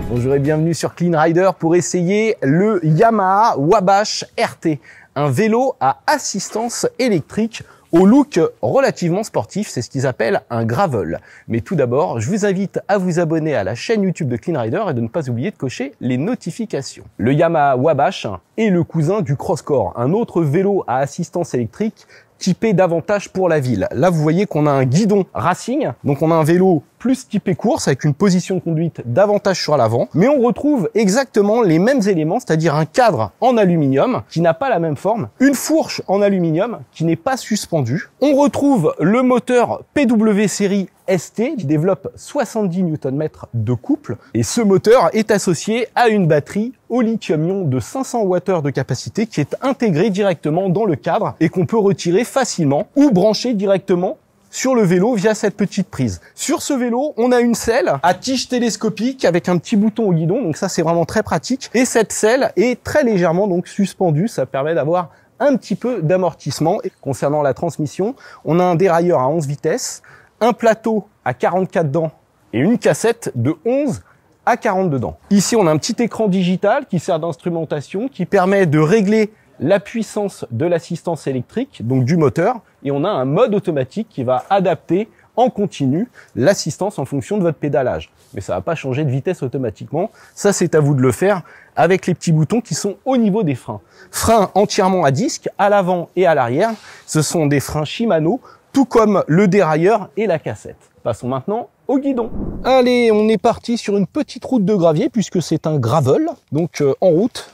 Bonjour et bienvenue sur Clean Rider pour essayer le Yamaha Wabash RT, un vélo à assistance électrique au look relativement sportif, c'est ce qu'ils appellent un gravel. Mais tout d'abord, je vous invite à vous abonner à la chaîne YouTube de Clean Rider et de ne pas oublier de cocher les notifications. Le Yamaha Wabash est le cousin du Crosscore, un autre vélo à assistance électrique typé davantage pour la ville. Là, vous voyez qu'on a un guidon racing, donc on a un vélo plus typé course avec une position de conduite davantage sur l'avant, mais on retrouve exactement les mêmes éléments, c'est-à-dire un cadre en aluminium qui n'a pas la même forme, une fourche en aluminium qui n'est pas suspendue. On retrouve le moteur PW série ST qui développe 70 Nm de couple et ce moteur est associé à une batterie au lithium-ion de 500 Wh de capacité qui est intégrée directement dans le cadre et qu'on peut retirer facilement ou brancher directement sur le vélo via cette petite prise. Sur ce vélo, on a une selle à tige télescopique avec un petit bouton au guidon, donc ça c'est vraiment très pratique. Et cette selle est très légèrement donc suspendue, ça permet d'avoir un petit peu d'amortissement. Concernant la transmission, on a un dérailleur à 11 vitesses, un plateau à 44 dents et une cassette de 11 à 42 dents. Ici, on a un petit écran digital qui sert d'instrumentation, qui permet de régler la puissance de l'assistance électrique, donc du moteur, et on a un mode automatique qui va adapter en continu l'assistance en fonction de votre pédalage. Mais ça va pas changer de vitesse automatiquement. Ça, c'est à vous de le faire avec les petits boutons qui sont au niveau des freins. Freins entièrement à disque, à l'avant et à l'arrière. Ce sont des freins Shimano, tout comme le dérailleur et la cassette. Passons maintenant au guidon. Allez, on est parti sur une petite route de gravier puisque c'est un gravel, donc en route.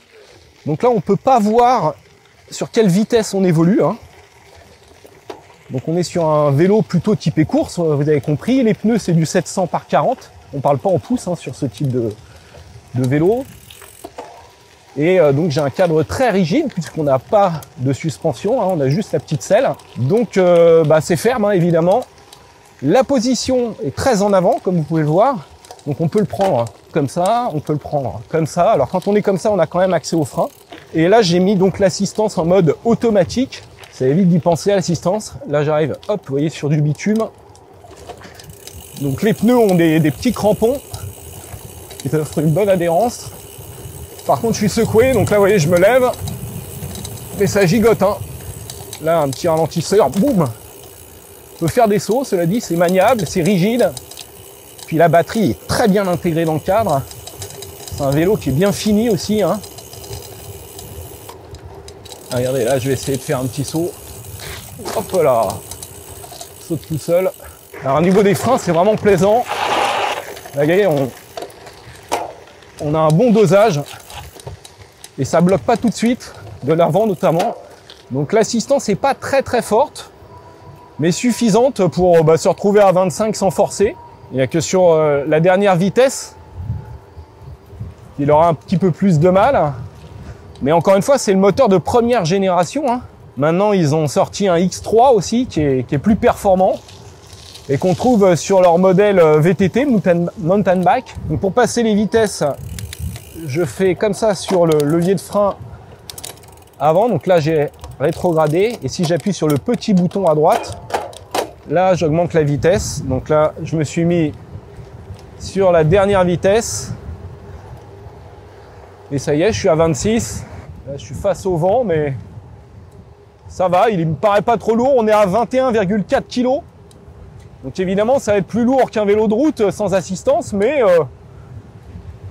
Donc là, on peut pas voir sur quelle vitesse on évolue, hein. Donc on est sur un vélo plutôt typé course, vous avez compris. Les pneus, c'est du 700 par 40. On parle pas en pouces hein, sur ce type de vélo. Et donc j'ai un cadre très rigide puisqu'on n'a pas de suspension, hein, on a juste la petite selle. Donc c'est ferme hein, évidemment. La position est très en avant comme vous pouvez le voir. Donc on peut le prendre comme ça, on peut le prendre comme ça. Alors quand on est comme ça, on a quand même accès au frein. Et là j'ai mis donc l'assistance en mode automatique. Ça évite d'y penser à l'assistance. Là j'arrive, hop, vous voyez, sur du bitume. Donc les pneus ont des petits crampons qui offrent une bonne adhérence. Par contre je suis secoué, donc là vous voyez je me lève. Mais ça gigote hein. Là un petit ralentisseur, boum. On peut faire des sauts, cela dit, c'est maniable, c'est rigide. Puis la batterie est très bien intégrée dans le cadre. C'est un vélo qui est bien fini aussi, hein. Regardez, là, je vais essayer de faire un petit saut. Hop là, saute tout seul. Alors, au niveau des freins, c'est vraiment plaisant. Là, regardez, on a un bon dosage. Et ça bloque pas tout de suite, de l'avant notamment. Donc, l'assistance n'est pas très très forte, mais suffisante pour se retrouver à 25 sans forcer. Il n'y a que sur la dernière vitesse qu'il aura un petit peu plus de mal. Mais encore une fois, c'est le moteur de première génération, hein. Maintenant, ils ont sorti un X3 aussi, qui est plus performant et qu'on trouve sur leur modèle VTT, Mountain Bike. Donc pour passer les vitesses, je fais comme ça sur le levier de frein avant. Donc là, j'ai rétrogradé. Et si j'appuie sur le petit bouton à droite, là, j'augmente la vitesse. Donc là, je me suis mis sur la dernière vitesse. Et ça y est, je suis à 26. Là, je suis face au vent, mais ça va, il me paraît pas trop lourd. On est à 21,4 kg. Donc évidemment, ça va être plus lourd qu'un vélo de route sans assistance, mais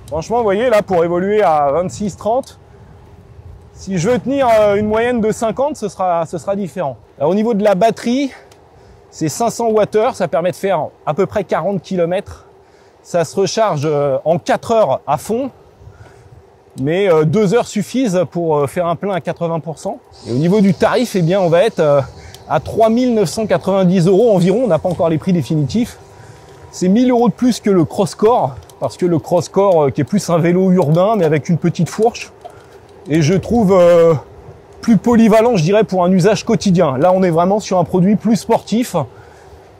franchement, vous voyez, là, pour évoluer à 26-30, si je veux tenir une moyenne de 50, ce sera différent. Alors, au niveau de la batterie, c'est 500 Wh, ça permet de faire à peu près 40 km. Ça se recharge en 4 heures à fond. Mais 2 heures suffisent pour faire un plein à 80%. Et au niveau du tarif, eh bien, on va être à 3 990 € environ. On n'a pas encore les prix définitifs. C'est 1 000 € de plus que le Crosscore, parce que le Crosscore, qui est plus un vélo urbain, mais avec une petite fourche, et je trouve plus polyvalent, je dirais, pour un usage quotidien. Là, on est vraiment sur un produit plus sportif.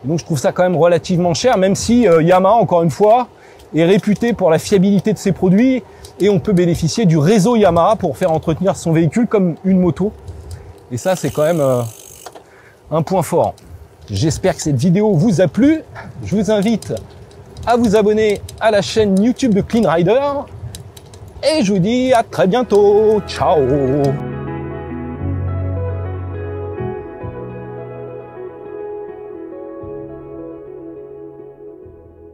Donc, je trouve ça quand même relativement cher, même si Yamaha, encore une fois, est réputé pour la fiabilité de ses produits. Et on peut bénéficier du réseau Yamaha pour faire entretenir son véhicule comme une moto. Et ça, c'est quand même un point fort. J'espère que cette vidéo vous a plu. Je vous invite à vous abonner à la chaîne YouTube de Clean Rider. Et je vous dis à très bientôt. Ciao!